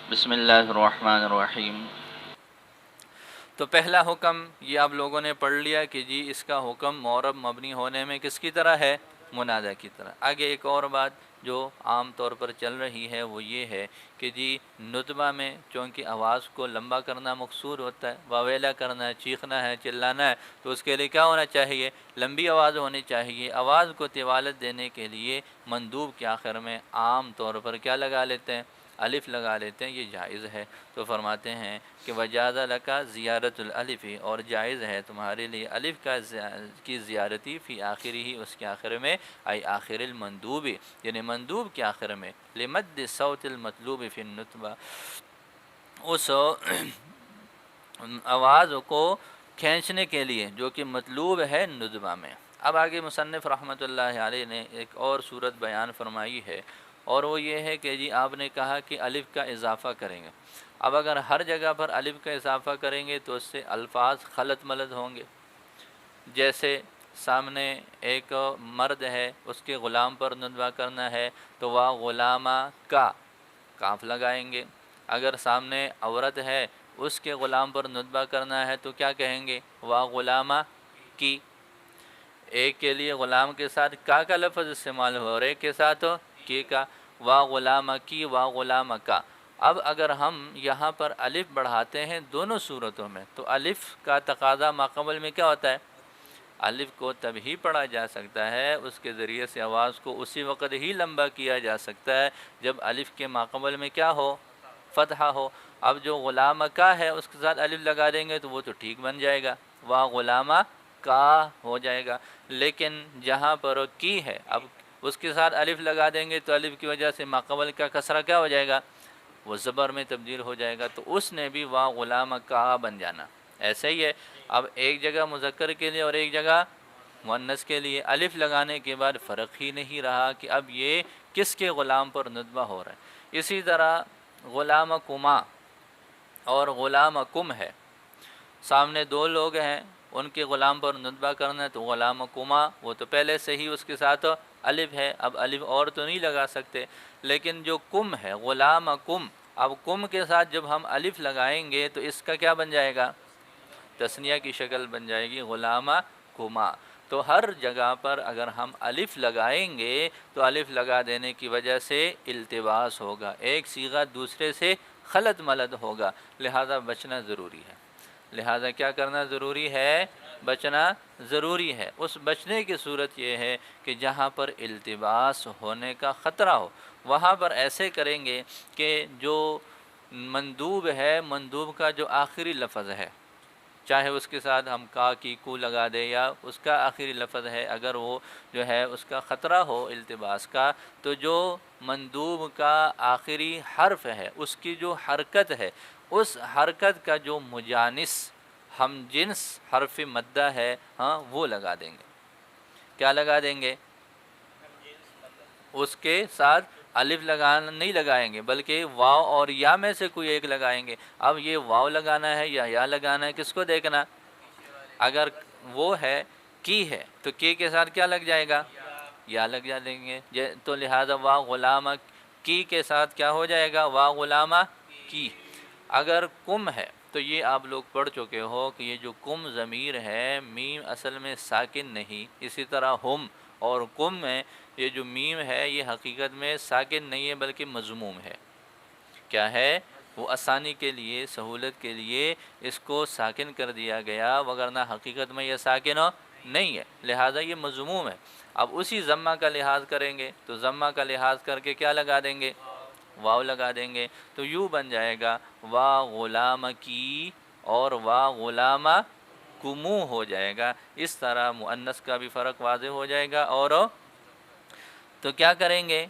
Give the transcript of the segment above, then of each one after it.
بسم اللہ الرحمن الرحیم۔ تو پہلا حکم یہ آپ لوگوں نے پڑھ لیا کہ جی اس کا حکم معرب مبنی ہونے میں کس کی طرح ہے؟ منادہ کی طرح۔ آگے ایک اور بات جو عام طور پر چل رہی ہے وہ یہ ہے کہ جی نطبہ میں چونکہ آواز کو لمبا کرنا مقصور ہوتا ہے، واویلا کرنا ہے، چیخنا ہے، چلانا ہے، تو اس کے لیے کیا ہونا چاہیے؟ لمبی آواز ہونی چاہیے۔ آواز کو طوالت دینے کے لیے مندوب کے آخر میں عام طور پر کیا لگا لیتے ہیں؟ الف لگا لیتے ہیں، یہ جائز ہے۔ تو فرماتے ہیں کہ وجاز لکا زیارت الالف، اور جائز ہے تمہارے لیے الف کی زیارتی فی آخری ہی، اس کے آخر میں، ای آخر المندوب، یعنی مندوب کے آخر میں، لمد صوت المطلوب فی النطبہ، اس آواز کو کھینچنے کے لیے جو کہ مطلوب ہے ندبہ میں۔ اب آگے مصنف رحمۃ اللہ علیہ نے ایک اور صورت بیان فرمائی ہے، اور وہ یہ ہے کہ جی آپ نے کہا کہ الف کا اضافہ کریں گے۔ اب اگر ہر جگہ پر الف کا اضافہ کریں گے تو اس سے الفاظ خلط ملط ہوں گے۔ جیسے سامنے ایک مرد ہے، اس کے غلام پر ندبہ کرنا ہے تو وا غلامہ کا کاف لگائیں گے۔ اگر سامنے عورت ہے، اس کے غلام پر ندبہ کرنا ہے تو کیا کہیں گے؟ وا غلامہ کی۔ ایک کے لیے غلام کے ساتھ کا لفظ استعمال ہو، اور ایک کے ساتھ کی کا، وا غلامہ کی، وا غلامہ کا۔ اب اگر ہم یہاں پر الف بڑھاتے ہیں دونوں صورتوں میں تو الف کا تقاضا ماقبل میں کیا ہوتا ہے؟ الف کو تب ہی پڑھا جا سکتا ہے، اس کے ذریعے سے آواز کو اسی وقت ہی لمبا کیا جا سکتا ہے جب الف کے ماقبل میں کیا ہو؟ فتحہ ہو۔ اب جو غلامہ کا ہے اس کے ساتھ الف لگا دیں گے تو وہ تو ٹھیک بن جائے گا، وا غلامہ کا ہو جائے گا۔ لیکن جہاں پر کی ہے، اب اس کے ساتھ الف لگا دیں گے تو الف کی وجہ سے ماقبل کا کسرہ کیا ہو جائے گا؟ وہ زبر میں تبدیل ہو جائے گا، تو اس نے بھی وا غلامہ کا بن جانا۔ ایسے ہی ہے، اب ایک جگہ مذکر کے لیے اور ایک جگہ مؤنث کے لیے الف لگانے کے بعد فرق ہی نہیں رہا کہ اب یہ کس کے غلام پر ندبہ ہو رہا ہے۔ اسی طرح غلام کما اور غلام کم ہے، سامنے دو لوگ ہیں، ان کے غلام پر ندبہ کرنا ہے تو غلام کما، وہ تو پہلے سے ہی اس کے ساتھ الف ہے، اب الف اور تو نہیں لگا سکتے۔ لیکن جو کم ہے، غلام کم، اب کم کے ساتھ جب ہم الف لگائیں گے تو اس کا کیا بن جائے گا؟ تثنیہ کی شکل بن جائے گی، غلامہ کما۔ تو ہر جگہ پر اگر ہم الف لگائیں گے تو الف لگا دینے کی وجہ سے التباس ہوگا، ایک صیغہ دوسرے سے خلط ملط ہوگا، لہذا بچنا ضروری ہے۔ لہذا کیا کرنا ضروری ہے؟ بچنا ضروری ہے۔ اس بچنے کی صورت یہ ہے کہ جہاں پر التباس ہونے کا خطرہ ہو وہاں پر ایسے کریں گے کہ جو مندوب ہے، مندوب کا جو آخری لفظ ہے، چاہے اس کے ساتھ ہم کا کی کو لگا دے یا اس کا آخری لفظ ہے، اگر وہ جو ہے اس کا خطرہ ہو التباس کا، تو جو مندوب کا آخری حرف ہے اس کی جو حرکت ہے، اس حرکت کا جو مجانس ہم جنس حرف مدہ ہے، ہاں وہ لگا دیں گے۔ کیا لگا دیں گے؟ اس کے ساتھ الف لگانا نہیں لگائیں گے، بلکہ واو اور یا میں سے کوئی ایک لگائیں گے۔ اب یہ واو لگانا ہے یا لگانا ہے، کس کو دیکھنا؟ اگر وہ ہے کی ہے تو کی کے ساتھ کیا لگ جائے گا؟ یا لگ جا دیں گے، تو لہذا وا غلامہ کی کے ساتھ کیا ہو جائے گا؟ وا غلامہ کی۔ اگر کم ہے تو یہ آپ لوگ پڑھ چکے ہو کہ یہ جو کم ضمیر ہے، میم اصل میں ساکن نہیں، اسی طرح ہم اور کم میں یہ جو میم ہے یہ حقیقت میں ساکن نہیں ہے بلکہ مضموم ہے۔ کیا ہے؟ وہ آسانی کے لیے، سہولت کے لیے اس کو ساکن کر دیا گیا، وگرنہ حقیقت میں یہ ساکن نہیں ہے، لہٰذا یہ مضموم ہے۔ اب اسی ضمہ کا لحاظ کریں گے تو ضمہ کا لحاظ کر کے کیا لگا دیں گے؟ واو لگا دیں گے، تو یوں بن جائے گا وا غلام کی اور وا غلام کمو ہو جائے گا۔ اس طرح مؤنث کا بھی فرق واضح ہو جائے گا۔ اور تو کیا کریں گے؟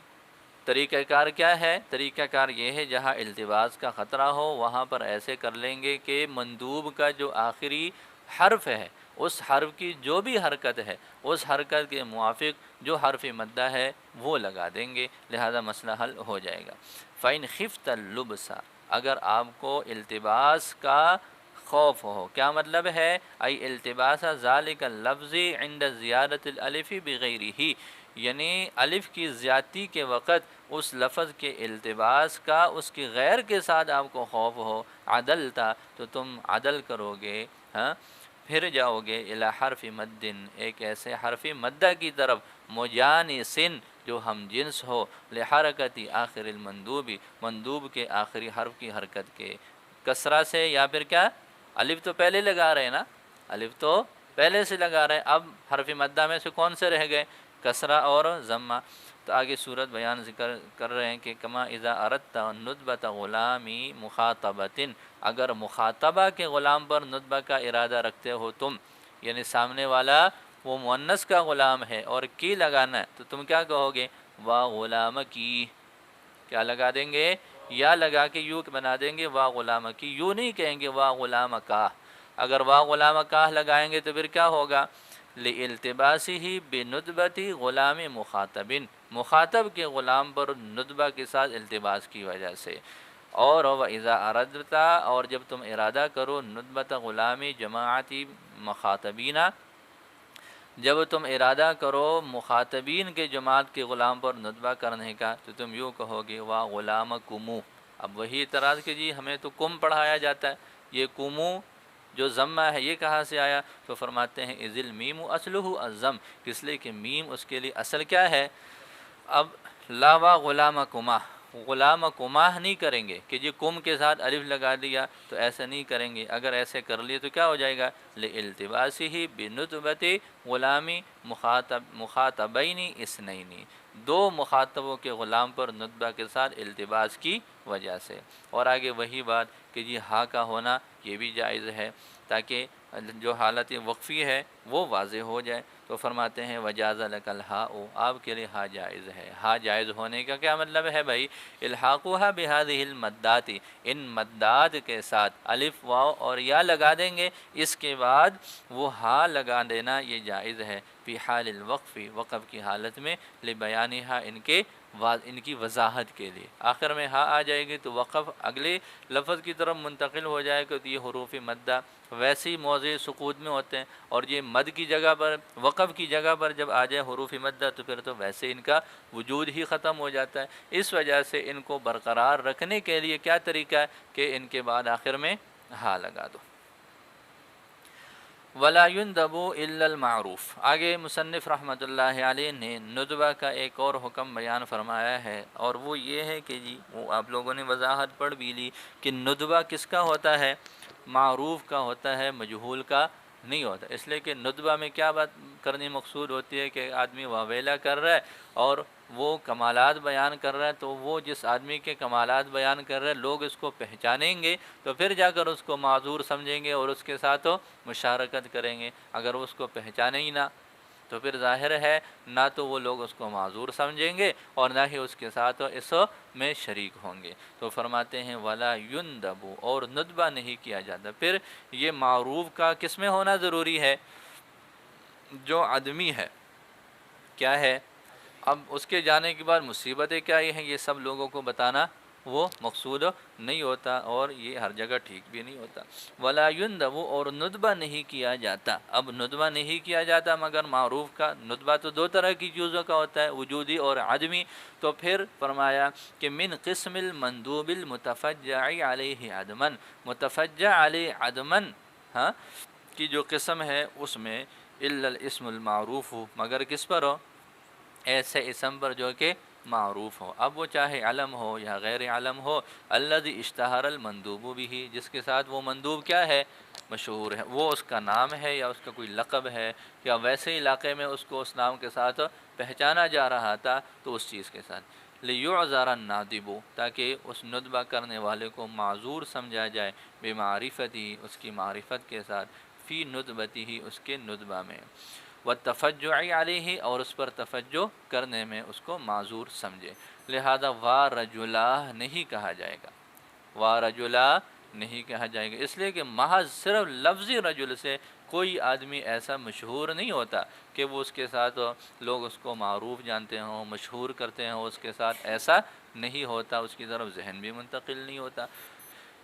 طریقہ کار کیا ہے؟ طریقہ کار یہ ہے جہاں التباس کا خطرہ ہو وہاں پر ایسے کر لیں گے کہ مندوب کا جو آخری حرف ہے اس حرف کی جو بھی حرکت ہے اس حرکت کے موافق جو حرف مدہ ہے وہ لگا دیں گے، لہذا مسئلہ حل ہو جائے گا۔ فَإِنْ خِفْتَ اللُّبْسَ، اگر آپ کو التباس کا خوف ہو، کیا مطلب ہے؟ ای التباس ذالک اللفظ عند زیادت الالف بغیرہ، یعنی الف کی زیادتی کے وقت اس لفظ کے التباس کا اس کی غیر کے ساتھ آپ کو خوف ہو، عدل تھا تو تم عدل کرو گے، ہاں، پھر جاؤ گے الی حرف مدن، ایک ایسے حرف مدہ کی طرف، مجانسن جو ہم جنس ہو، لحرکتی آخر المندوبی، مندوب کے آخری حرف کی حرکت کے، کسرہ سے یا پھر کیا، الف تو پہلے لگا رہے ہیں نا، الف تو پہلے سے لگا رہے ہیں، اب حرف مدہ میں سے کون سے رہ گئے، کسرہ اور ضمہ۔ تو آگے صورت بیان ذکر کر رہے ہیں کہ کما اذا اردت ندبت غلامی مخاطبتن، اگر مخاطبہ کے غلام پر ندبہ کا ارادہ رکھتے ہو تم، یعنی سامنے والا وہ مؤنث کا غلام ہے اور کی لگانا ہے، تو تم کیا کہو گے، وا غلام کی، کیا لگا دیں گے، یا لگا کے یوں بنا دیں گے وا غلام کی، یوں نہیں کہیں گے وا غلام کا، اگر وا غلام کا لگائیں گے تو پھر کیا ہوگا، لِالْتِبَاسِهِ بِنُدْبَةِ غلام مخاطبن، مخاطب کے غلام پر ندبہ کے ساتھ التباس کی وجہ سے، اور وَإِذَا أَرَدْتَ، اور جب تم ارادہ کرو ندبۃ غلامی جماعتی مخاطبین، جب تم ارادہ کرو مخاطبین کے جماعت کے غلام پر ندبہ کرنے کا تو تم یوں کہو گے وا غلام کمو۔ اب وہی اعتراض کہ جی ہمیں تو کم پڑھایا جاتا ہے، یہ کمو جو ضمہ ہے یہ کہاں سے آیا، تو فرماتے ہیں اذ المیم اصلہ الضم، اس لیے کہ میم اس کے لیے اصل کیا ہے، اب لا وا غلام کما، غلام کماہ نہیں کریں گے کہ جی کم کے ساتھ الف لگا دیا، تو ایسا نہیں کریں گے، اگر ایسے کر لیے تو کیا ہو جائے گا، لِالْتِبَاسِهِ بِنُدْبَةِ غلامی مخاطبین اثنین، دو مخاطبوں کے غلام پر ندبہ کے ساتھ التباس کی وجہ سے۔ اور آگے وہی بات کہ جی ہا کا ہونا یہ بھی جائز ہے، تاکہ جو حالت وقفی ہے وہ واضح ہو جائے، تو فرماتے ہیں وجاز لک الہاء، آپ کے لیے ہا جائز ہے۔ ہا جائز ہونے کا کیا مطلب ہے بھائی، الحاقها بهذه المدات، ان مدات کے ساتھ الف واو اور یا لگا دیں گے، اس کے بعد وہ ہا لگا دینا یہ جائز ہے، فی حال الوقف، وقف کی حالت میں، لبیانها ان کی وضاحت کے لیے، آخر میں ہا آ جائے گی تو وقف اگلے لفظ کی طرف منتقل ہو جائے گا، تو یہ حروف مدہ ویسے ہی موضع سکوت میں ہوتے ہیں، اور یہ مد کی جگہ پر، وقف کی جگہ پر جب آ جائے حروف مدہ تو پھر تو ویسے ان کا وجود ہی ختم ہو جاتا ہے۔ اس وجہ سے ان کو برقرار رکھنے کے لیے کیا طریقہ ہے کہ ان کے بعد آخر میں ہا لگا دو۔ ولا يندب الا المعروف، آگے مصنف رحمۃ اللہ علیہ نے ندبہ کا ایک اور حکم بیان فرمایا ہے، اور وہ یہ ہے کہ جی وہ آپ لوگوں نے وضاحت پڑھ بھی لی کہ ندبہ کس کا ہوتا ہے، معروف کا ہوتا ہے، مجہول کا نہیں ہوتا، اس لیے کہ ندبہ میں کیا بات کرنی مقصود ہوتی ہے کہ آدمی واویلا کر رہا ہے اور وہ کمالات بیان کر رہا ہے، تو وہ جس آدمی کے کمالات بیان کر رہا ہے لوگ اس کو پہچانیں گے تو پھر جا کر اس کو معذور سمجھیں گے اور اس کے ساتھ مشارکت کریں گے، اگر اس کو پہچانے ہی نہ تو پھر ظاہر ہے نہ تو وہ لوگ اس کو معذور سمجھیں گے اور نہ ہی اس کے ساتھ اس میں شریک ہوں گے۔ تو فرماتے ہیں ولا یندب، اور ندبہ نہیں کیا جاتا۔ پھر یہ معروف کا کس میں ہونا ضروری ہے، جو آدمی ہے کیا ہے، اب اس کے جانے کے بعد مصیبتیں کیا ہیں یہ سب لوگوں کو بتانا وہ مقصود نہیں ہوتا، اور یہ ہر جگہ ٹھیک بھی نہیں ہوتا۔ ولا یندب، اور ندبہ نہیں کیا جاتا، اب ندبہ نہیں کیا جاتا مگر معروف کا، ندبہ تو دو طرح کی چیزوں کا ہوتا ہے، وجودی اور عدمی، تو پھر فرمایا کہ من قسم المندوب المتفجع علیہ عدمن، متفجع علیہ عدمن، ہاں کی جو قسم ہے اس میں الا الاسم المعروف ہو، مگر کس پر ہو، ایسے اسم پر جو کہ معروف ہو، اب وہ چاہے علم ہو یا غیر علم ہو، الذی اشتہر المندوب بھی، جس کے ساتھ وہ مندوب کیا ہے، مشہور ہے، وہ اس کا نام ہے یا اس کا کوئی لقب ہے، یا ویسے علاقے میں اس کو اس نام کے ساتھ پہچانا جا رہا تھا تو اس چیز کے ساتھ، لیعذر النادب، تاکہ اس ندبہ کرنے والے کو معذور سمجھا جائے، بمعرفتی، اس کی معرفت کے ساتھ، فی ندبتی، اس کے ندبہ میں، والتفجع علیہ، اور اس پر تفجع کرنے میں اس کو معذور سمجھے، لہذا وا رجلا نہیں کہا جائے گا، وا رجلا نہیں کہا جائے گا، اس لیے کہ محض صرف لفظی رجل سے کوئی آدمی ایسا مشہور نہیں ہوتا کہ وہ اس کے ساتھ لوگ اس کو معروف جانتے ہوں، مشہور کرتے ہوں، اس کے ساتھ ایسا نہیں ہوتا، اس کی طرف ذہن بھی منتقل نہیں ہوتا۔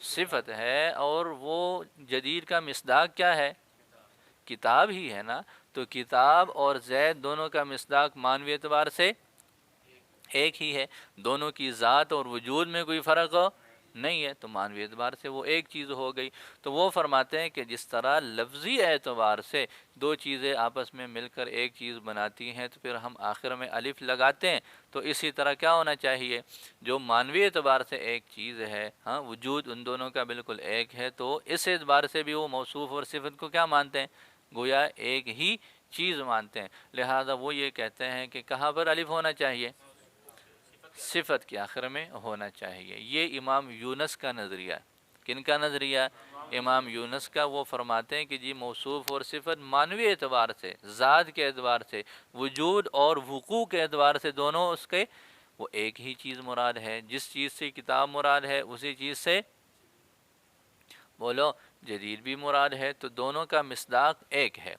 صفت ہے، اور وہ جدید کا مصداق کیا ہے؟ کتاب ہی ہے نا۔ تو کتاب اور زید دونوں کا مصداق معنوی اعتبار سے ایک ہی ہے، دونوں کی ذات اور وجود میں کوئی فرق نہیں ہے، تو معنوی اعتبار سے وہ ایک چیز ہو گئی۔ تو وہ فرماتے ہیں کہ جس طرح لفظی اعتبار سے دو چیزیں آپس میں مل کر ایک چیز بناتی ہیں تو پھر ہم آخر میں الف لگاتے ہیں، تو اسی طرح کیا ہونا چاہیے؟ جو معنوی اعتبار سے ایک چیز ہے، ہاں، وجود ان دونوں کا بالکل ایک ہے، تو اس اعتبار سے بھی وہ موصوف اور صفت کو کیا مانتے ہیں؟ گویا ایک ہی چیز مانتے ہیں۔ لہذا وہ یہ کہتے ہیں کہ کہاں پر الف ہونا چاہیے؟ صفت کے آخر میں ہونا چاہیے۔ یہ امام یونس کا نظریہ ہے۔ کن کا نظریہ؟ امام یونس کا۔ وہ فرماتے ہیں کہ جی موصوف اور صفت معنوی اعتبار سے، ذات کے اعتبار سے، وجود اور وقوع کے اعتبار سے دونوں اس کے وہ ایک ہی چیز مراد ہے۔ جس چیز سے کتاب مراد ہے اسی چیز سے بولو جدید بھی مراد ہے، تو دونوں کا مصداق ایک ہے۔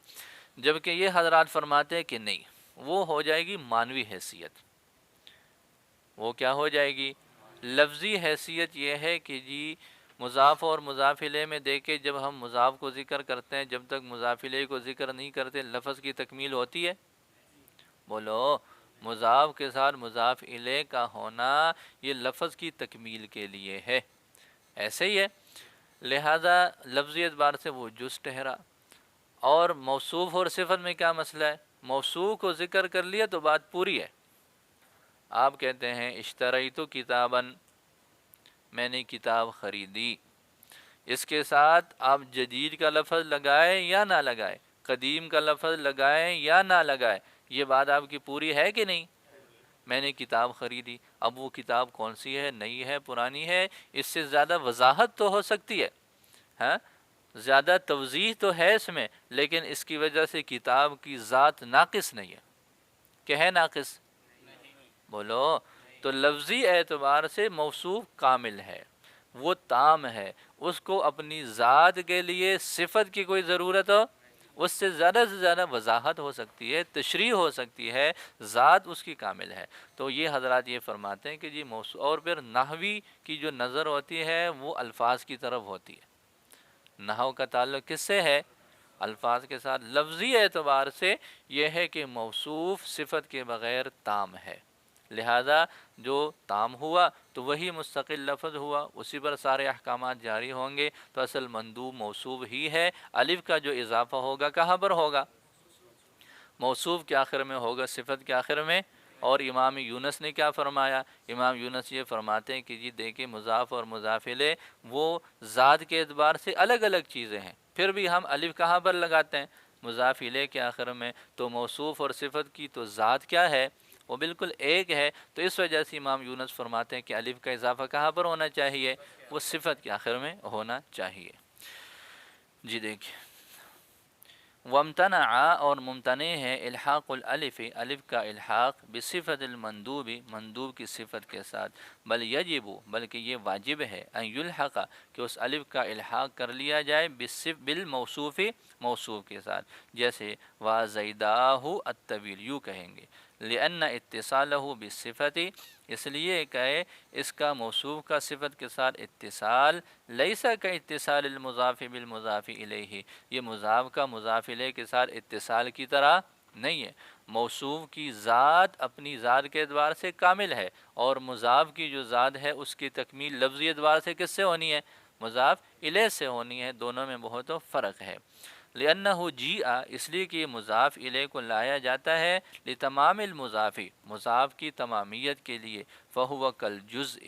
جبکہ یہ حضرات فرماتے ہیں کہ نہیں، وہ ہو جائے گی معنوی حیثیت۔ وہ کیا ہو جائے گی؟ لفظی حیثیت یہ ہے کہ جی مضاف اور مضاف الیہ میں دیکھے جب ہم مضاف کو ذکر کرتے ہیں، جب تک مضاف الیہ کو ذکر نہیں کرتے لفظ کی تکمیل ہوتی ہے؟ بولو، مضاف کے ساتھ مضاف الیہ کا ہونا یہ لفظ کی تکمیل کے لیے ہے، ایسے ہی ہے۔ لہذا لفظی اعتبار سے وہ جز ٹھہرا۔ اور موصوف اور صفت میں کیا مسئلہ ہے؟ موصوف کو ذکر کر لیا تو بات پوری ہے۔ آپ کہتے ہیں اشتریت کتاباً، میں نے کتاب خریدی، اس کے ساتھ آپ جدید کا لفظ لگائے یا نہ لگائے، قدیم کا لفظ لگائے یا نہ لگائے، یہ بات آپ کی پوری ہے کہ نہیں؟ میں نے کتاب خریدی، اب وہ کتاب کون سی ہے؟ نئی ہے، پرانی ہے؟ اس سے زیادہ وضاحت تو ہو سکتی ہے، ہاں، زیادہ توضیح تو ہے اس میں، لیکن اس کی وجہ سے کتاب کی ذات ناقص نہیں ہے کہ ہے ناقص؟ بولو، تو لفظی اعتبار سے موصوف کامل ہے، وہ تام ہے، اس کو اپنی ذات کے لیے صفت کی کوئی ضرورت ہو، اس سے زیادہ وضاحت ہو سکتی ہے، تشریح ہو سکتی ہے، ذات اس کی کامل ہے۔ تو یہ حضرات یہ فرماتے ہیں کہ جی موصوف، اور پھر نحوی کی جو نظر ہوتی ہے وہ الفاظ کی طرف ہوتی ہے۔ نحو کا تعلق کس سے ہے؟ الفاظ کے ساتھ۔ لفظی اعتبار سے یہ ہے کہ موصوف صفت کے بغیر تام ہے، لہذا جو تام ہوا تو وہی مستقل لفظ ہوا، اسی پر سارے احکامات جاری ہوں گے، تو اصل مندوب موصوف ہی ہے۔ الف کا جو اضافہ ہوگا کہاں پر ہوگا؟ موصوف کے آخر میں ہوگا، صفت کے آخر میں۔ اور امام یونس نے کیا فرمایا؟ امام یونس یہ فرماتے ہیں کہ جی دیکھیں مضاف اور مضاف الیہ وہ ذات کے اعتبار سے الگ الگ چیزیں ہیں، پھر بھی ہم الف کہاں پر لگاتے ہیں؟ مضاف الیہ کے آخر میں۔ تو موصوف اور صفت کی تو ذات کیا ہے؟ وہ بالکل ایک ہے، تو اس وجہ سے امام یونس فرماتے ہیں کہ الف کا اضافہ کہاں پر ہونا چاہیے؟ وہ صفت کے آخر میں ہونا چاہیے۔ جی دیکھیں، وامتنع، اور ممتنع ہے الحاق الالف، الف کا الحاق بصفت المندوب، مندوب کی صفت کے ساتھ، بل یجب، بلکہ یہ واجب ہے، ان یلحق، کہ اس الف کا الحاق کر لیا جائے بالموصوف، موصوف کے ساتھ، جیسے وزیداہ الطویل، یوں کہیں گے، لأن اتصالہ بالصفت، اس لیے کہ اس کا موصوف کا صفت کے ساتھ اتصال لیسا کا اتصال المضاف بالمضاف الیہ، یہ مضاف کا مضاف الیہ کے ساتھ اتصال کی طرح نہیں ہے۔ موصوف کی ذات اپنی ذات کے اعتبار سے کامل ہے، اور مضاف کی جو ذات ہے اس کی تکمیل لفظی اعتبار سے کس سے ہونی ہے؟ مضاف الیہ سے ہونی ہے، دونوں میں بہت فرق ہے۔ لأنہ جیء، اس لیے کہ مضاف الیہ کو لایا جاتا ہے لتمام المضاف، مضاف کی تمامیت کے لیے، فہو کالجزء،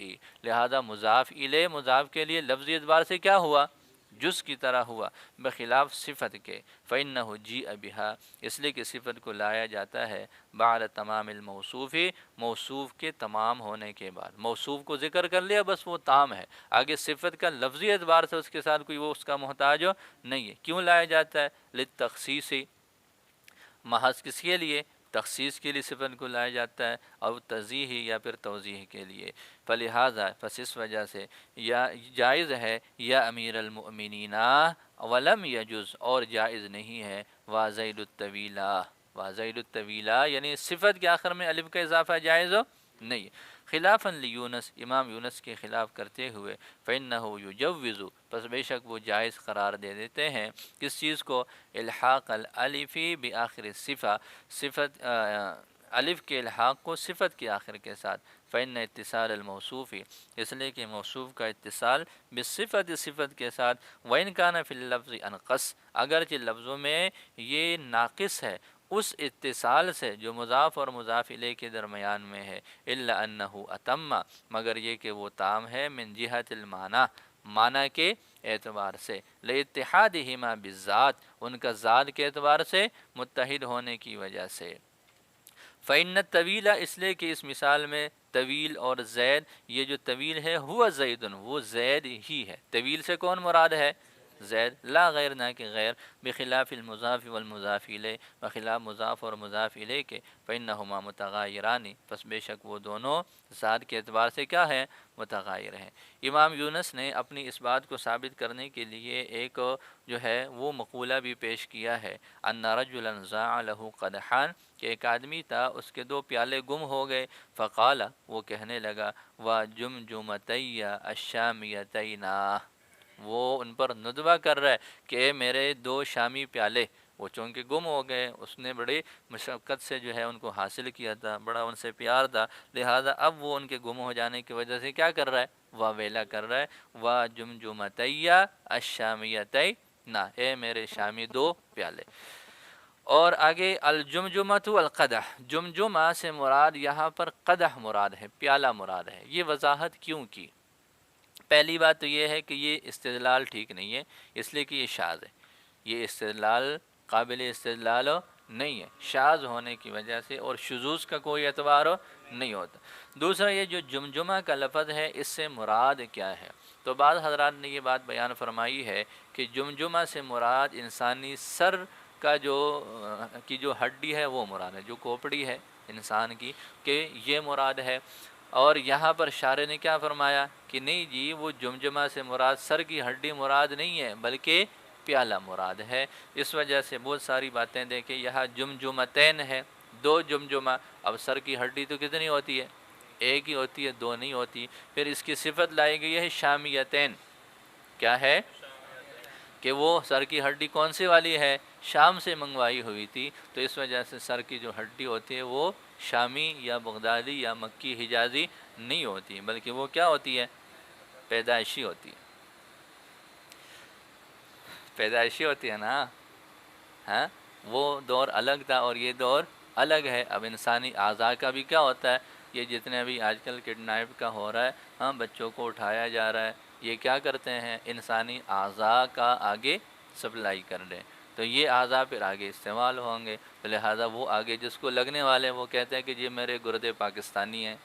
لہذا مضاف الیہ مضاف کے لیے لفظی اعتبار سے کیا ہوا؟ جز کی طرح ہوا، بخلاف صفت کے، فإنہ جیء بہا، اس لیے کہ صفت کو لایا جاتا ہے بعد تمام الموصوف، موصوف کے تمام ہونے کے بعد۔ موصوف کو ذکر کر لیا بس وہ تام ہے، آگے صفت کا لفظی اعتبار سے اس کے ساتھ کوئی وہ اس کا محتاج نہیں ہے۔ کیوں لایا جاتا ہے؟ للتخصیص، محض کس کے لیے؟ تخصیص کے لیے صفت کو لایا جاتا ہے، اور تضیح یا پھر توضیح کے لیے۔ فلہذا، پس اس وجہ سے، یا جائز ہے یا امیر المؤمنین، ولم یجز، اور جائز نہیں ہے، وزید الطویلہ، وزید الطویلہ، یعنی صفت کے آخر میں الف کا اضافہ جائز نہیں ہے۔ خلافاً لیونس، امام یونس کے خلاف کرتے ہوئے، فإنه یجوز، پس بے شک وہ جائز قرار دے دیتے ہیں کس چیز کو، الحاق الالفی بآخر صفہ، صفت الف کے الحاق کو صفت کے آخر کے ساتھ، فإن اتصال الموصوفی، اس لیے کہ موصوف کا اتصال بصفت، صفت کے ساتھ، وإن كان فی اللفظ انقص، اگرچہ لفظوں میں یہ ناقص ہے اس اتصال سے جو مضاف اور مضاف الیہ کے درمیان میں ہے، الا انہ اتم، مگر یہ کہ وہ تام ہے، من جہت المعنی، معنی کے اعتبار سے، لاتحادہما بالذات، ان کا ذات کے اعتبار سے متحد ہونے کی وجہ سے۔ فإن الطویل، اس لیے کہ اس مثال میں طویل اور زید، یہ جو طویل ہے ہوا زید، وہ زید ہی ہے، طویل سے کون مراد ہے، زید، لا غیر، نہ کہ غیر، بخلاف المضاف والمضاف الیہ، بخلاف مضاف اور مضاف الیہ کے، فإنہما متغایران، پس بے شک وہ دونوں ذات کے اعتبار سے کیا ہے، متغایر ہیں۔ امام یونس نے اپنی اس بات کو ثابت کرنے کے لیے ایک جو ہے وہ مقولہ بھی پیش کیا ہے، ان رجلا ضاع له قدحان، کہ ایک آدمی تھا اس کے 2 پیالے گم ہو گئے، فقال، وہ کہنے لگا، وجمجمتی الشامیتینا، وہ ان پر ندوہ کر رہا ہے کہ اے میرے 2 شامی پیالے، وہ چونکہ گم ہو گئے، اس نے بڑی مشقت سے جو ہے ان کو حاصل کیا تھا، بڑا ان سے پیار تھا، لہذا اب وہ ان کے گم ہو جانے کی وجہ سے کیا کر رہا ہے، واویلا کر رہا ہے، وجمجمتی الشامیتینا، اے میرے شامی 2 پیالے۔ اور آگے الجمجمۃ القدح، جمجمہ سے مراد یہاں پر قدح مراد ہے، پیالہ مراد ہے۔ یہ وضاحت کیوں کی؟ پہلی بات تو یہ ہے کہ یہ استدلال ٹھیک نہیں ہے، اس لیے کہ یہ شاذ ہے، یہ استدلال قابل استدلال نہیں ہے، شاذ ہونے کی وجہ سے، اور شذوذ کا کوئی اعتبار نہیں ہوتا۔ دوسرا، یہ جو جمجمہ کا لفظ ہے اس سے مراد کیا ہے؟ تو بعض حضرات نے یہ بات بیان فرمائی ہے کہ جمجمہ سے مراد انسانی سر کا جو ہڈی ہے وہ مراد ہے، جو کھوپڑی ہے انسان کی، کہ یہ مراد ہے۔ اور یہاں پر شارح نے کیا فرمایا کہ نہیں جی، وہ جمجمہ سے مراد سر کی ہڈی مراد نہیں ہے بلکہ پیالہ مراد ہے۔ اس وجہ سے بہت ساری باتیں دیکھیں، یہاں جمجمتین ہے، 2 جمجمہ، اب سر کی ہڈی تو کتنی ہوتی ہے، ایک ہی ہوتی ہے، 2 نہیں ہوتی۔ پھر اس کی صفت لائی گئی ہے شامیتین، کیا ہے کہ وہ سر کی ہڈی کون سی والی ہے، شام سے منگوائی ہوئی تھی، تو اس وجہ سے سر کی جو ہڈی ہوتی ہے وہ شامی یا بغدادی یا مکی حجازی نہیں ہوتی، بلکہ وہ کیا ہوتی ہے، پیدائشی ہوتی ہے، پیدائشی ہوتی ہے نا، ہاں، وہ دور الگ تھا اور یہ دور الگ ہے۔ اب انسانی اعضاء کا بھی کیا ہوتا ہے، یہ جتنے بھی آج کل کڈنیپ کا ہو رہا ہے، ہاں، بچوں کو اٹھایا جا رہا ہے، یہ کیا کرتے ہیں، انسانی اعضاء کا آگے سپلائی کر لیں، تو یہ اعضاء پھر آگے استعمال ہوں گے، تو لہٰذا وہ آگے جس کو لگنے والے وہ کہتے ہیں کہ یہ میرے گردے پاکستانی ہیں،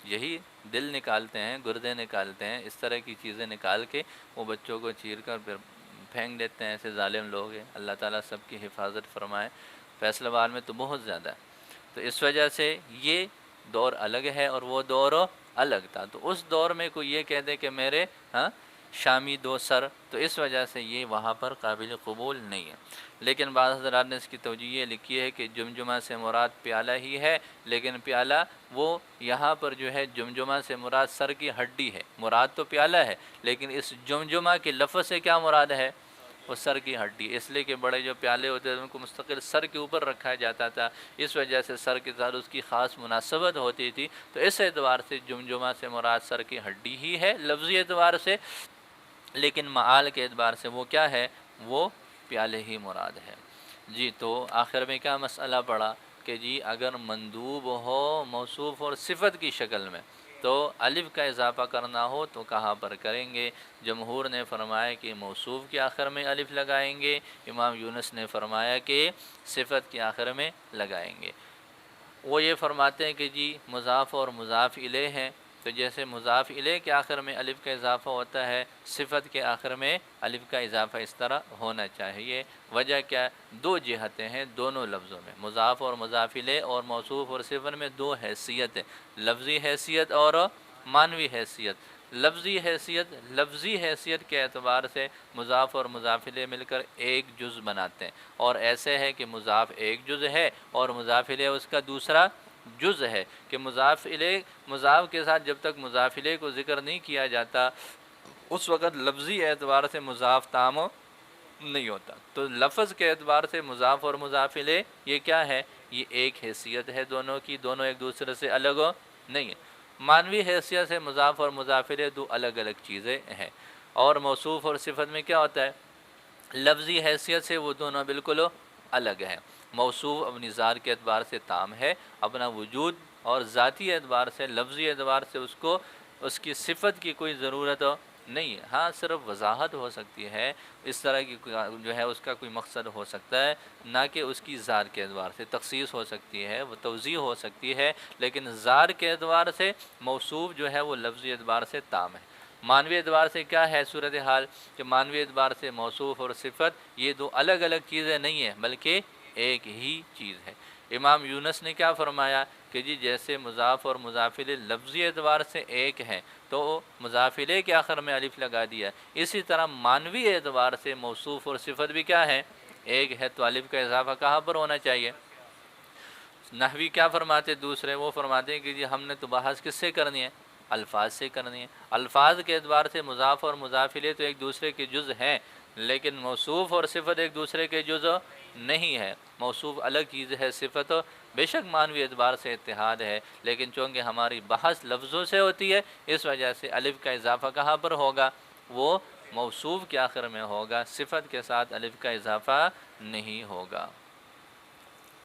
یہی دل نکالتے ہیں، گردے نکالتے ہیں، اس طرح کی چیزیں نکال کے وہ بچوں کو چیر کر پھر پھینک دیتے ہیں، ایسے ظالم لوگ ہیں، اللہ تعالیٰ سب کی حفاظت فرمائے۔ فیصل آباد میں تو بہت زیادہ ہے، تو اس وجہ سے یہ دور الگ ہے اور وہ دور الگ تھا، تو اس دور میں کوئی یہ کہہ دے کہ میرے شامی 2 سر، تو اس وجہ سے یہ وہاں پر قابل قبول نہیں ہے۔ لیکن بعض حضرات نے اس کی توجیہ یہ لکھی ہے کہ جمجمہ سے مراد پیالہ ہی ہے، لیکن پیالہ وہ یہاں پر جو ہے جمجمہ سے مراد سر کی ہڈی ہے، مراد تو پیالہ ہے، لیکن اس جمجمہ کے لفظ سے کیا مراد ہے، وہ سر کی ہڈی، اس لیے کہ بڑے جو پیالے ہوتے تھے ان کو مستقل سر کے اوپر رکھا جاتا تھا، اس وجہ سے سر کے ساتھ اس کی خاص مناسبت ہوتی تھی، تو اس اعتبار سے جمجمہ سے مراد سر کی ہڈی ہی ہے لفظی اعتبار سے، لیکن معال کے اعتبار سے وہ کیا ہے، وہ پیالے ہی مراد ہے۔ جی، تو آخر میں کیا مسئلہ پڑا کہ جی اگر مندوب ہو موصوف اور صفت کی شکل میں تو الف کا اضافہ کرنا ہو تو کہاں پر کریں گے؟ جمہور نے فرمایا کہ موصوف کے آخر میں الف لگائیں گے، امام یونس نے فرمایا کہ صفت کے آخر میں لگائیں گے۔ وہ یہ فرماتے ہیں کہ جی مضاف اور مضاف الیہ ہیں، تو جیسے مضاف الیہ کے آخر میں الف کا اضافہ ہوتا ہے، صفت کے آخر میں الف کا اضافہ اس طرح ہونا چاہیے۔ وجہ کیا؟ 2 جہتیں ہیں دونوں لفظوں میں، مضاف اور مضاف الیہ اور موصوف اور صفت میں 2 حیثیت ہے، لفظی حیثیت اور معنوی حیثیت۔ لفظی حیثیت کے اعتبار سے مضاف اور مضاف الیہ مل کر ایک جز بناتے ہیں، اور ایسے ہے کہ مضاف ایک جز ہے اور مضاف الیہ اس کا دوسرا جز ہے کہ مضاف الیہ مضاف کے ساتھ جب تک مضاف الیہ کو ذکر نہیں کیا جاتا اس وقت لفظی اعتبار سے مضاف تام نہیں ہوتا۔ تو لفظ کے اعتبار سے مضاف اور مضاف الیہ یہ کیا ہے؟ یہ ایک حیثیت ہے دونوں کی، دونوں ایک دوسرے سے الگ نہیں ہے۔ معنوی حیثیت سے مضاف اور مضاف الیہ دو الگ الگ چیزیں ہیں، اور موصوف اور صفت میں کیا ہوتا ہے؟ لفظی حیثیت سے وہ دونوں بالکل الگ ہیں۔ موصوف اپنی ذات کے اعتبار سے تام ہے، اپنا وجود اور ذاتی اعتبار سے، لفظی اعتبار سے اس کی صفت کی کوئی ضرورت نہیں ہے۔ ہاں صرف وضاحت ہو سکتی ہے، اس طرح کی جو ہے اس کا کوئی مقصد ہو سکتا ہے، نہ کہ اس کی ذات کے اعتبار سے تخصیص ہو سکتی ہے، وہ توضیح ہو سکتی ہے، لیکن ذات کے اعتبار سے موصوف جو ہے وہ لفظی اعتبار سے تام ہے۔ معنوی اعتبار سے کیا ہے صورتحال کہ معنوی اعتبار سے موصوف اور صفت یہ دو الگ الگ چیزیں نہیں ہیں بلکہ ایک ہی چیز ہے۔ امام یونس نے کیا فرمایا کہ جی جیسے مضاف اور مضاف الیہ لفظی اعتبار سے ایک ہیں تو مضاف الیہ کے آخر میں الف لگا دیا، اسی طرح معنوی اعتبار سے موصوف اور صفت بھی کیا ہے؟ ایک ہے، تو الف کا اضافہ کہاں پر ہونا چاہیے؟ نحوی کیا فرماتے دوسرے؟ وہ فرماتے ہیں کہ جی ہم نے تو بحث کس سے کرنی ہے؟ الفاظ سے کرنی ہے۔ الفاظ کے اعتبار سے مضاف اور مضاف الیہ تو ایک دوسرے کے جز ہیں، لیکن موصوف اور صفت ایک دوسرے کے جز نہیں ہے۔ موصوف الگ چیز ہے، صفت بے شک معنوی اعتبار سے اتحاد ہے، لیکن چونکہ ہماری بحث لفظوں سے ہوتی ہے اس وجہ سے الف کا اضافہ کہاں پر ہوگا؟ وہ موصوف کے آخر میں ہوگا، صفت کے ساتھ الف کا اضافہ نہیں ہوگا۔